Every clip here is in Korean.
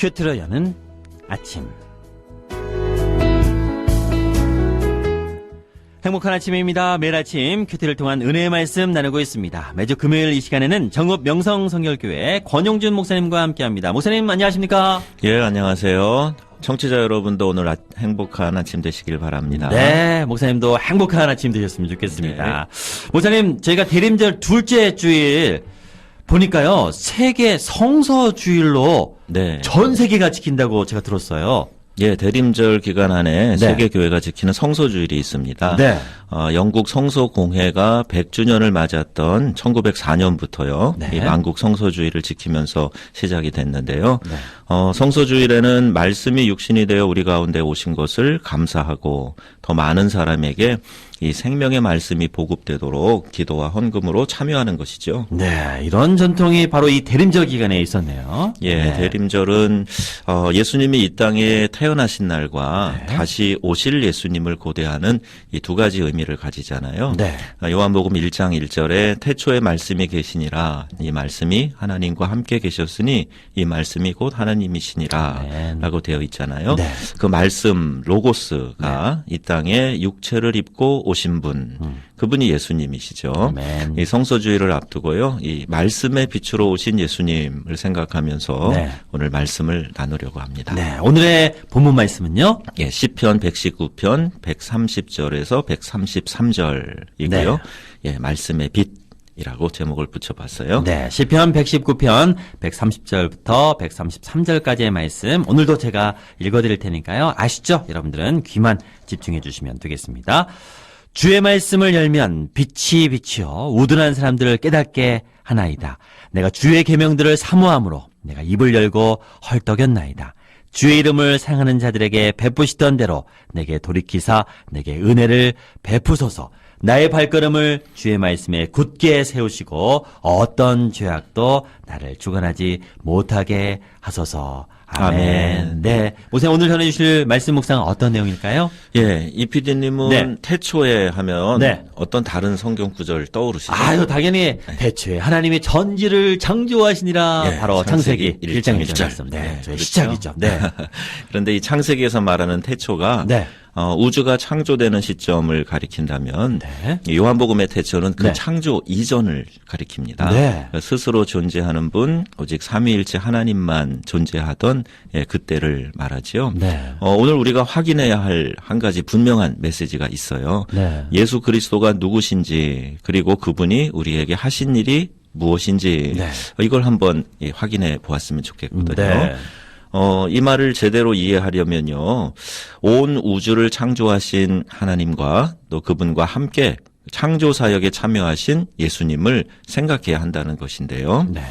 큐트로 여는 아침. 행복한 아침입니다. 매일 아침 큐티를 통한 은혜의 말씀 나누고 있습니다. 매주 금요일 이 시간에는 정읍 명성성결교회 권용준 목사님과 함께합니다. 목사님 안녕하십니까? 예, 안녕하세요. 청취자 여러분도 오늘 행복한 아침 되시길 바랍니다. 네, 목사님도 행복한 아침 되셨으면 좋겠습니다. 네. 목사님, 저희가 대림절 둘째 주일 보니까요, 세계 성서주일로 네. 전 세계가 지킨다고 제가 들었어요. 예, 대림절 기간 안에 네. 세계 교회가 지키는 성서주일이 있습니다. 네. 영국 성서공회가 100주년을 맞았던 1904년부터요. 네. 이 만국 성서주일을 지키면서 시작이 됐는데요. 네. 성서주일에는 말씀이 육신이 되어 우리 가운데 오신 것을 감사하고 더 많은 사람에게 이 생명의 말씀이 보급되도록 기도와 헌금으로 참여하는 것이죠. 네, 이런 전통이 바로 이 대림절 기간에 있었네요. 예, 네. 대림절은 예수님이 이 땅에 태어나신 날과 네. 다시 오실 예수님을 고대하는 이 두 가지 의미를 가지잖아요. 네. 요한복음 1장 1절에 태초에 말씀이 계시니라, 이 말씀이 하나님과 함께 계셨으니 이 말씀이 곧 하나님이시니라 아멘. 라고 되어 있잖아요. 네. 그 말씀 로고스가 이 땅에 육체를 입고 오신 분, 그분이 예수님이시죠. 아멘. 이 성서주의를 앞두고요, 이 말씀의 빛으로 오신 예수님을 생각하면서 네. 오늘 말씀을 나누려고 합니다. 네, 오늘의 본문 말씀은요. 예, 시편 119편 130절에서 133절이고요. 네. 예, 말씀의 빛이라고 제목을 붙여봤어요. 네, 시편 119편 130절부터 133절까지의 말씀 오늘도 제가 읽어드릴 테니까요. 아시죠? 여러분들은 귀만 집중해 주시면 되겠습니다. 주의 말씀을 열면 빛이 비치어 우둔한 사람들을 깨닫게 하나이다. 내가 주의 계명들을 사모함으로 내가 입을 열고 헐떡였나이다. 주의 이름을 사랑하는 자들에게 베푸시던 대로 내게 돌이키사 내게 은혜를 베푸소서. 나의 발걸음을 주의 말씀에 굳게 세우시고 어떤 죄악도 나를 주관하지 못하게 하소서. 아멘. 아멘. 네, 목사님 오늘 전해주실 말씀 묵상은 어떤 내용일까요? 예, 이 PD님은 네. 태초에 하면 네. 어떤 다른 성경 구절 떠오르시죠? 아유, 당연히 대초에 하나님이 전지를 창조하시니라. 예, 바로 창세기 1장 1절 1절. 말씀. 네, 네, 저희 그렇죠. 시작이죠. 네. 그런데 이 창세기에서 말하는 태초가 네. 우주가 창조되는 시점을 가리킨다면 네. 이 요한복음의 태초는 그 네. 창조 이전을 가리킵니다. 네. 스스로 존재하는 분, 오직 삼위일체 하나님만 존재하던 그때를 말하지요. 네. 오늘 우리가 확인해야 할 한 가지 분명한 메시지가 있어요. 네. 예수 그리스도가 누구신지, 그리고 그분이 우리에게 하신 일이 무엇인지 네. 이걸 한번 확인해 보았으면 좋겠거든요. 네. 이 말을 제대로 이해하려면요, 온 우주를 창조하신 하나님과 또 그분과 함께 창조 사역에 참여하신 예수님을 생각해야 한다는 것인데요. 네.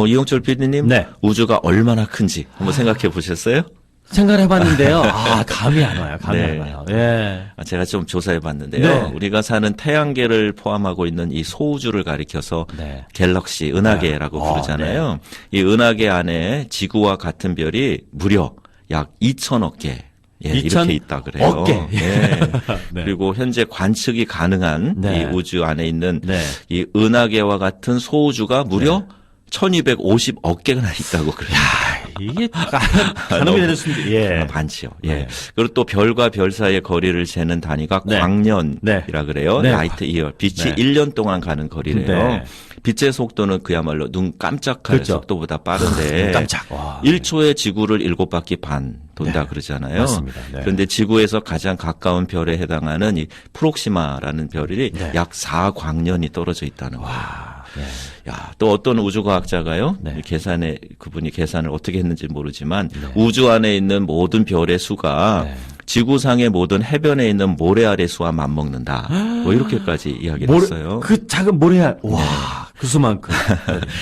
이용철 PD님, 네. 우주가 얼마나 큰지 한번 생각해 보셨어요? 생각을 해봤는데요. 감이 안 와요. 감이 네. 안 와요. 예. 제가 좀 조사해 봤는데요. 네. 우리가 사는 태양계를 포함하고 있는 이 소우주를 가리켜서 네. 갤럭시, 은하계라고 네. 부르잖아요. 이 은하계 안에 지구와 같은 별이 무려 약 2천억 개. 예, 2,000억 이렇게 있다 그래요. 개. 네. 네. 그리고 현재 관측이 가능한 네. 이 우주 안에 있는 네. 이 은하계와 같은 소우주가 무려 1250억 개나 있다고 그래요. 이게 가늠이 되는 순간. 예. 많지요. 예. 네. 그리고 또 별과 별 사이의 거리를 재는 단위가 네. 광년이라 네. 그래요. 네. 라이트 이어. 빛이 네. 1년 동안 가는 거리래요. 네. 빛의 속도는 그야말로 눈 깜짝할 그렇죠. 속도보다 빠른데 깜짝. 와. 1초에 지구를 7바퀴 반 돈다 네. 그러잖아요. 맞습니다. 네. 그런데 지구에서 가장 가까운 별에 해당하는 이 프록시마라는 별이 네. 약 4광년이 떨어져 있다는 거예요. 네. 야, 또 어떤 우주과학자가요? 네. 그분이 계산을 어떻게 했는지 모르지만 네. 우주 안에 있는 모든 별의 수가 네. 지구상의 모든 해변에 있는 모래알의 수와 맞먹는다. 뭐 이렇게까지 이야기를 했어요. 그 작은 모래알. 와, 그 수만큼.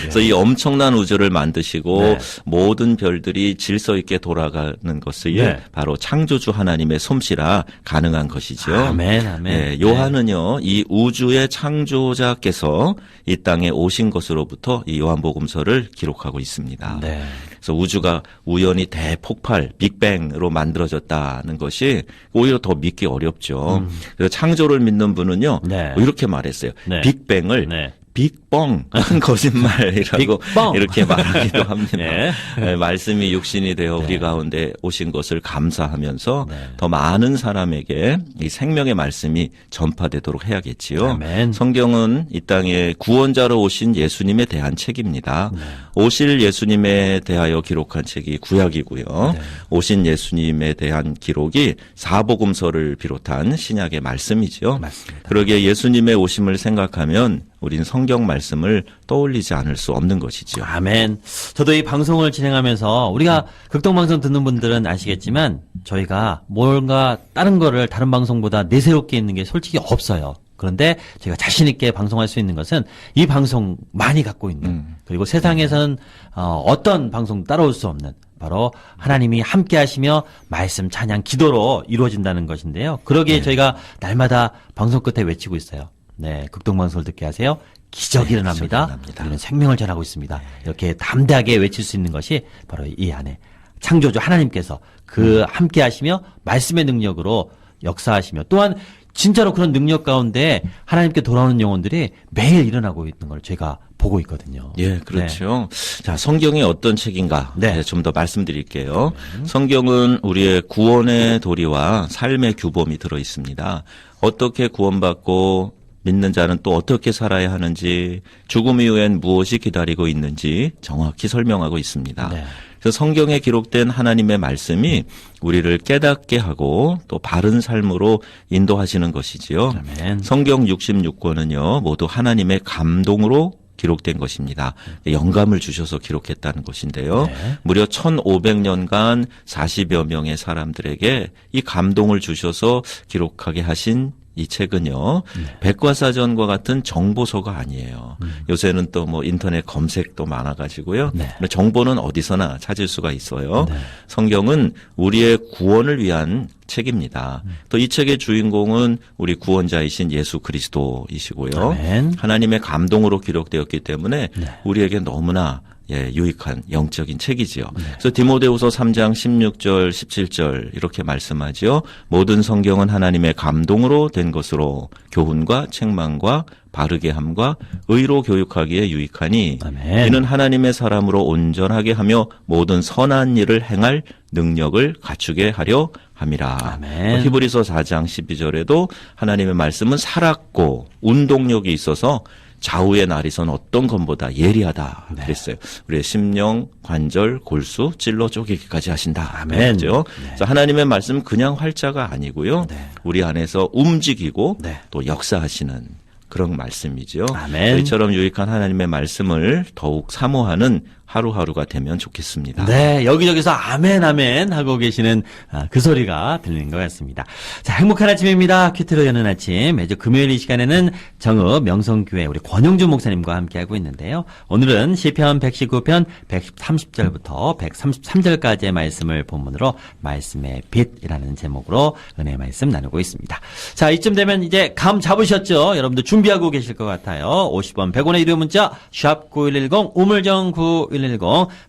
그래서 이 엄청난 우주를 만드시고 네. 모든 별들이 질서 있게 돌아가는 것이 네. 바로 창조주 하나님의 솜씨라 가능한 것이죠. 아멘, 아멘. 네, 요한은요, 이 우주의 창조자께서 이 땅에 오신 것으로부터 이 요한복음서를 기록하고 있습니다. 네. 그래서 우주가 우연히 대폭발, 빅뱅으로 만들어졌다는 것이 오히려 더 믿기 어렵죠. 그래서 창조를 믿는 분은요, 네. 이렇게 말했어요. 네. 빅뱅을 네. 빅뻥 거짓말이라고 빅뻥. 이렇게 말하기도 합니다. 네. 네, 말씀이 육신이 되어 네. 우리 가운데 오신 것을 감사하면서 네. 더 많은 사람에게 이 생명의 말씀이 전파되도록 해야겠지요. 아멘. 성경은 이 땅에 구원자로 오신 예수님에 대한 책입니다. 오실 예수님에 대하여 기록한 책이 구약이고요. 네. 오신 예수님에 대한 기록이 사복음서를 비롯한 신약의 말씀이죠. 맞습니다. 그러기에 예수님의 오심을 생각하면 우린 성경 말씀을 떠올리지 않을 수 없는 것이지요. 아멘. 저도 이 방송을 진행하면서 우리가 극동방송 듣는 분들은 아시겠지만 저희가 뭔가 다른 거를 다른 방송보다 내세울 게 있는 게 솔직히 없어요. 그런데 저희가 자신 있게 방송할 수 있는 것은 이 방송 많이 갖고 있는 그리고 세상에서는 어떤 방송도 따라올 수 없는 바로 하나님이 함께 하시며 말씀 찬양 기도로 이루어진다는 것인데요. 그러기에 저희가 날마다 방송 끝에 외치고 있어요. 네, 극동방송을 듣게 하세요. 기적이 일어납니다. 일어납니다. 우리는 생명을 전하고 있습니다. 이렇게 담대하게 외칠 수 있는 것이 바로 이 안에 창조주 하나님께서 그 함께 하시며 말씀의 능력으로 역사하시며 또한 진짜로 그런 능력 가운데 하나님께 돌아오는 영혼들이 매일 일어나고 있는 걸 제가 보고 있거든요. 예, 그렇죠. 자, 성경이 어떤 책인가? 네. 좀 더 말씀드릴게요. 성경은 우리의 구원의 도리와 삶의 규범이 들어 있습니다. 어떻게 구원받고 믿는 자는 또 어떻게 살아야 하는지, 죽음 이후엔 무엇이 기다리고 있는지 정확히 설명하고 있습니다. 네. 그래서 성경에 기록된 하나님의 말씀이 우리를 깨닫게 하고 또 바른 삶으로 인도하시는 것이지요. 아멘. 성경 66권은요, 모두 하나님의 감동으로 기록된 것입니다. 영감을 주셔서 기록했다는 것인데요. 네. 무려 1500년간 40여 명의 사람들에게 이 감동을 주셔서 기록하게 하신 이 책은요, 백과사전과 같은 정보서가 아니에요. 요새는 또 뭐 인터넷 검색도 많아가지고요. 네. 정보는 어디서나 찾을 수가 있어요. 네. 성경은 우리의 구원을 위한 책입니다. 또 이 책의 주인공은 우리 구원자이신 예수 그리스도이시고요. 아멘. 하나님의 감동으로 기록되었기 때문에 네. 우리에게 너무나 유익한 영적인 책이지요. 그래서 디모데후서 3장 16절 17절 이렇게 말씀하지요. 모든 성경은 하나님의 감동으로 된 것으로 교훈과 책망과 바르게 함과 의로 교육하기에 유익하니 아멘. 이는 하나님의 사람으로 온전하게 하며 모든 선한 일을 행할 능력을 갖추게 하려 함이라. 아멘. 히브리서 4장 12절에도 하나님의 말씀은 살았고 운동력이 있어서 좌우의 날이선 어떤 것보다 예리하다 그랬어요. 우리의 심령, 관절, 골수 찔러 쪼개기까지 하신다. 아멘. 그렇죠? 그래서 하나님의 말씀은 그냥 활자가 아니고요. 네. 우리 안에서 움직이고 네. 또 역사하시는 그런 말씀이죠. 아멘. 이처럼 유익한 하나님의 말씀을 더욱 사모하는 하루하루가 되면 좋겠습니다. 네, 여기저기서 아멘 아멘 하고 계시는 그 소리가 들리는 것 같습니다. 자, 행복한 아침입니다. 큐티로 여는 아침. 매주 금요일 이 시간에는 정읍 명성교회 우리 권영주 목사님과 함께하고 있는데요. 오늘은 시편 119편 130절부터 133절까지의 말씀을 본문으로 말씀의 빛이라는 제목으로 은혜의 말씀 나누고 있습니다. 자, 이쯤 되면 이제 감 잡으셨죠? 여러분들 준비하고 계실 것 같아요. 50원 100원의 유료 문자 샵 9110 우물정 9110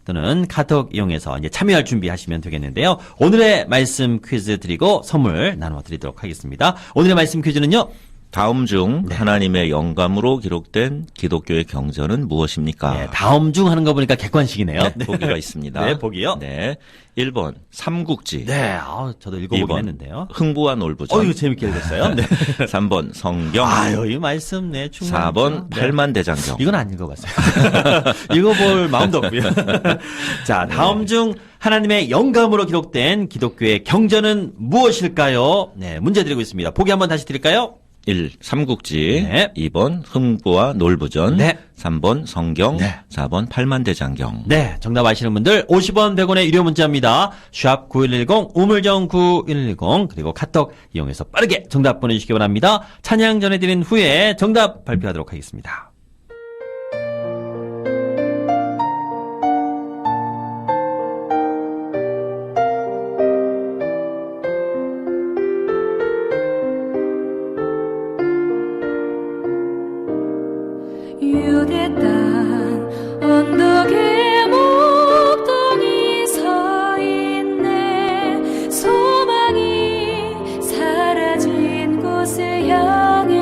또는 카톡 이용해서 이제 참여할 준비하시면 되겠는데요. 오늘의 말씀 퀴즈 드리고 선물 나눠 드리도록 하겠습니다. 오늘의 말씀 퀴즈는요. 다음 중 네. 하나님의 영감으로 기록된 기독교의 경전은 무엇입니까? 네, 다음 중 하는 거 보니까 객관식이네요. 네, 보기가 있습니다. 네, 보기요. 네. 1번 삼국지. 네, 저도 읽어보긴 2번 했는데요. 흥부와 놀부전. 이거 재밌게 읽었어요. 네. 3번 성경. 아유, 이 말씀, 네, 충분히. 4번 팔만대장경. 이건 안 읽어봤어요. 읽어볼 마음도 없고요. 자, 다음 중 하나님의 영감으로 기록된 기독교의 경전은 무엇일까요? 네, 문제 드리고 있습니다. 보기 한번 다시 드릴까요? 1. 삼국지. 네. 2번 흥부와 놀부전. 네. 3번 성경. 네. 4번 팔만대장경. 네, 정답 아시는 분들 50원 100원의 유료 문자입니다. 샵 9110 우물정 9110 그리고 카톡 이용해서 빠르게 정답 보내주시기 바랍니다. 찬양 전해드린 후에 정답 발표하도록 하겠습니다. 유대 땅 언덕에 목동이 서 있네 소망이 사라진 곳을 향해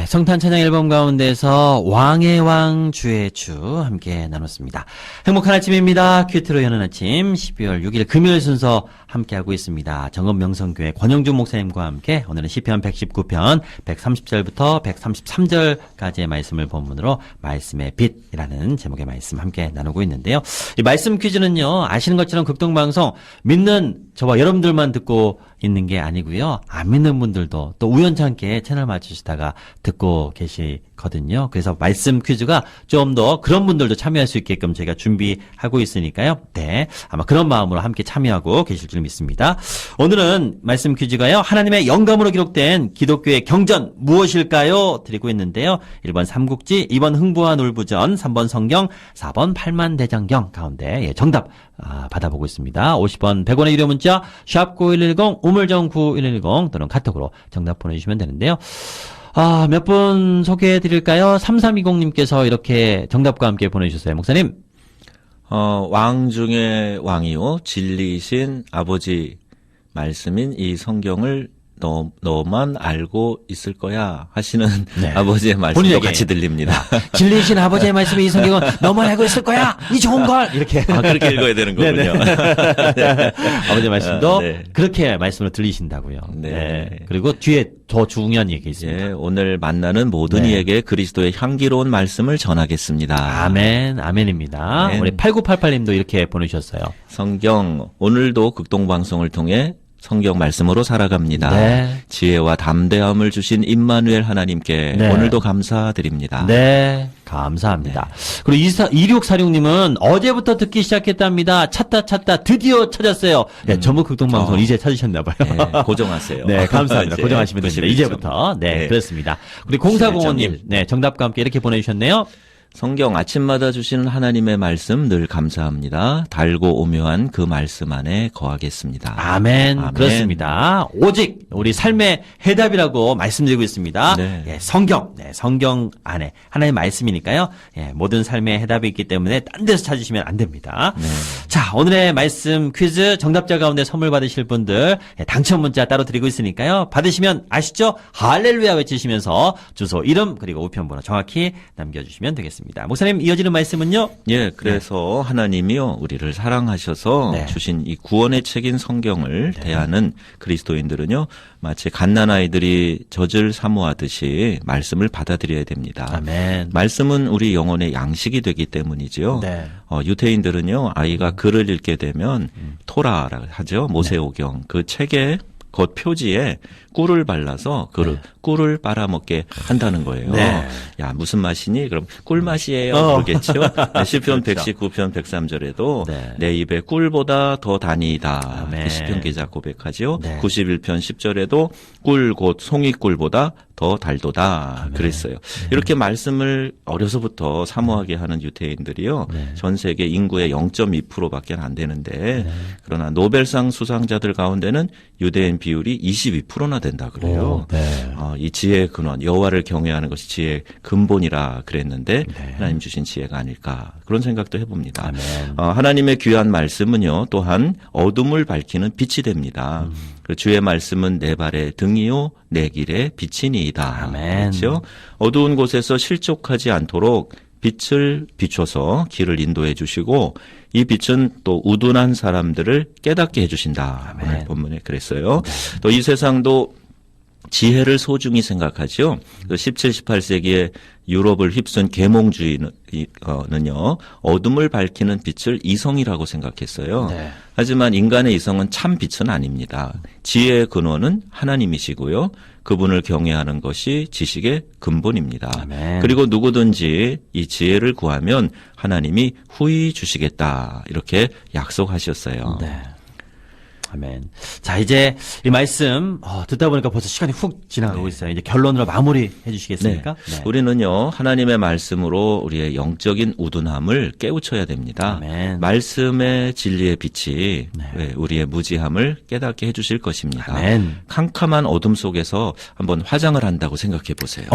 성탄 찬양 앨범 가운데서 왕의 왕 주의 주 함께 나눴습니다. 행복한 아침입니다. 큐트로 여는 아침 12월 6일 금요일 순서 함께하고 있습니다. 정읍명성교회 권영준 목사님과 함께 오늘은 시편 119편 130절부터 133절까지의 말씀을 본문으로 말씀의 빛이라는 제목의 말씀 함께 나누고 있는데요. 이 말씀 퀴즈는요, 아시는 것처럼 극동방송 믿는 저와 여러분들만 듣고 있는 게 아니고요. 안 믿는 분들도 또 우연찮게 채널 맞추시다가 듣고 계시거든요. 그래서 말씀 퀴즈가 좀 더 그런 분들도 참여할 수 있게끔 제가 준비하고 있으니까요. 네, 아마 그런 마음으로 함께 참여하고 계실 줄 믿습니다. 오늘은 말씀 퀴즈가요. 하나님의 영감으로 기록된 기독교의 경전 무엇일까요? 드리고 있는데요. 1번 삼국지, 2번 흥부와 놀부전, 3번 성경, 4번 팔만대장경 가운데 정답 받아보고 있습니다. 50원 100원의 유료 문자 샵 9110 우물정 9110 또는 카톡으로 정답 보내주시면 되는데요. 몇 분 소개해 드릴까요? 3320님께서 이렇게 정답과 함께 보내주셨어요. 목사님. 왕 중에 왕이요 진리이신 아버지 말씀인 이 성경을 너만 알고 있을 거야 하시는 네. 아버지의 말씀도 본인에게. 같이 들립니다. 진리이신 아버지의 말씀이 이 성경은 너만 알고 있을 거야. 이 좋은 걸 이렇게. 그렇게 읽어야 되는 거군요. 네. 아버지의 말씀도 네. 그렇게 말씀을 들리신다고요. 네. 네. 그리고 뒤에 더 중요한 얘기 있습니다. 예, 오늘 만나는 모든 네. 이에게 그리스도의 향기로운 말씀을 전하겠습니다. 아멘, 아멘입니다. 아멘. 우리 8988님도 이렇게 보내주셨어요. 성경 오늘도 극동방송을 통해 성경 말씀으로 살아갑니다. 네. 지혜와 담대함을 주신 임마누엘 하나님께 네. 오늘도 감사드립니다. 네, 감사합니다. 그리고 2646님은 어제부터 듣기 시작했답니다. 찾다 드디어 찾았어요. 네, 전국 극동방송을 이제 찾으셨나봐요. 네, 고정하세요. 네, 감사합니다. 이제 고정하시면 됩니다. 91점. 이제부터. 네, 네. 그렇습니다. 우리 0405님, 91.1. 네, 정답과 함께 이렇게 보내주셨네요. 성경 아침마다 주시는 하나님의 말씀 늘 감사합니다. 달고 오묘한 그 말씀 안에 거하겠습니다. 아멘. 그렇습니다. 오직 우리 삶의 해답이라고 말씀드리고 있습니다. 네. 예, 성경. 네, 성경 안에 하나의 말씀이니까요. 예, 모든 삶의 해답이 있기 때문에 딴 데서 찾으시면 안 됩니다. 네. 자, 오늘의 말씀 퀴즈 정답자 가운데 선물 받으실 분들 당첨 문자 따로 드리고 있으니까요. 받으시면 아시죠? 할렐루야 외치시면서 주소, 이름 그리고 우편번호 정확히 남겨주시면 되겠습니다. 목사님, 이어지는 말씀은요? 예, 그래서 하나님이요 우리를 사랑하셔서 네. 주신 이 구원의 책인 성경을 대하는 그리스도인들은요 마치 갓난아이들이 젖을 사모하듯이 말씀을 받아들여야 됩니다. 아멘. 말씀은 우리 영혼의 양식이 되기 때문이지요. 네. 유태인들은요 아이가 글을 읽게 되면 토라라고 하죠. 모세오경 그 책에 겉 표지에 꿀을 발라서 그 꿀을 빨아먹게 한다는 거예요. 네. 야, 무슨 맛이니? 그럼 꿀 맛이에요. 그러겠죠. 시편 119편 103절에도 네. 내 입에 꿀보다 더 단이다. 아멘. 이렇게 시편 기자 고백하죠. 네. 91편 10절에도 꿀 곧 송이꿀보다 더 달도다. 그랬어요. 이렇게 말씀을 어려서부터 사모하게 하는 유태인들이요. 네. 전 세계 인구의 0.2%밖에 안 되는데 그러나 노벨상 수상자들 가운데는 유대인 비율이 22%나 된다 그래요. 네. 이 지혜의 근원, 여호와를 경외하는 것이 지혜의 근본이라 그랬는데 네. 하나님 주신 지혜가 아닐까 그런 생각도 해봅니다. 아멘. 하나님의 귀한 말씀은요 또한 어둠을 밝히는 빛이 됩니다. 그 주의 말씀은 내 발의 등이요 내 길의 빛이니이다. 아멘. 그렇죠? 어두운 곳에서 실족하지 않도록 빛을 비춰서 길을 인도해 주시고 이 빛은 또 우둔한 사람들을 깨닫게 해주신다. 아멘. 오늘 본문에 그랬어요. 또 이 세상도 지혜를 소중히 생각하죠. 17, 18세기에 유럽을 휩쓴 계몽주의는요 어둠을 밝히는 빛을 이성이라고 생각했어요. 네. 하지만 인간의 이성은 참 빛은 아닙니다. 지혜의 근원은 하나님이시고요. 그분을 경외하는 것이 지식의 근본입니다. 아멘. 그리고 누구든지 이 지혜를 구하면 하나님이 후히 주시겠다. 이렇게 약속하셨어요. 네. 아멘. 자, 이제 이 말씀 듣다 보니까 벌써 시간이 훅 지나가고 있어요. 이제 결론으로 마무리 해주시겠습니까? 네. 우리는요 하나님의 말씀으로 우리의 영적인 우둔함을 깨우쳐야 됩니다. 아멘. 말씀의 진리의 빛이 네. 우리의 무지함을 깨닫게 해주실 것입니다. 아멘. 캄캄한 어둠 속에서 한번 화장을 한다고 생각해 보세요.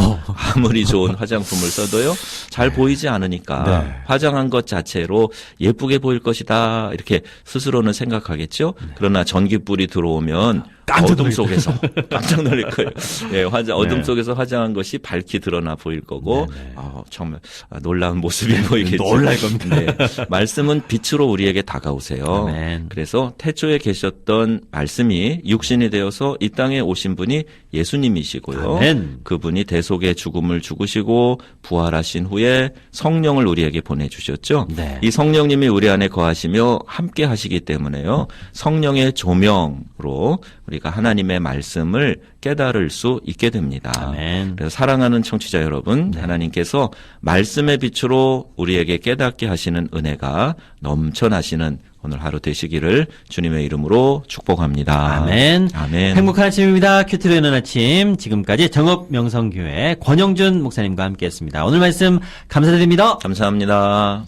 아무리 좋은 화장품을 써도요 잘 보이지 않으니까 네. 화장한 것 자체로 예쁘게 보일 것이다 이렇게 스스로는 생각하겠죠. 그러나 전기불이 들어오면 깜짝 어둠 놀랄 속에서 깜짝 놀랄 거예요. 예, 어둠 네. 속에서 화장한 것이 밝히 드러나 보일 거고, 네네. 정말 놀라운 모습이 보이겠죠. 놀랄 겁니다. 네, 말씀은 빛으로 우리에게 다가오세요. 아멘. 그래서 태초에 계셨던 말씀이 육신이 되어서 이 땅에 오신 분이 예수님이시고요. 아멘. 그분이 대속의 죽음을 죽으시고 부활하신 후에 성령을 우리에게 보내주셨죠. 네. 이 성령님이 우리 안에 거하시며 함께 하시기 때문에요. 성령의 조명으로 우리가 하나님의 말씀을 깨달을 수 있게 됩니다. 아멘. 그래서 사랑하는 청취자 여러분, 하나님께서 말씀의 빛으로 우리에게 깨닫게 하시는 은혜가 넘쳐나시는 오늘 하루 되시기를 주님의 이름으로 축복합니다. 아멘. 아멘. 행복한 아침입니다. 큐티로 여는 아침. 지금까지 정읍명성교회 권영준 목사님과 함께했습니다. 오늘 말씀 감사드립니다. 감사합니다.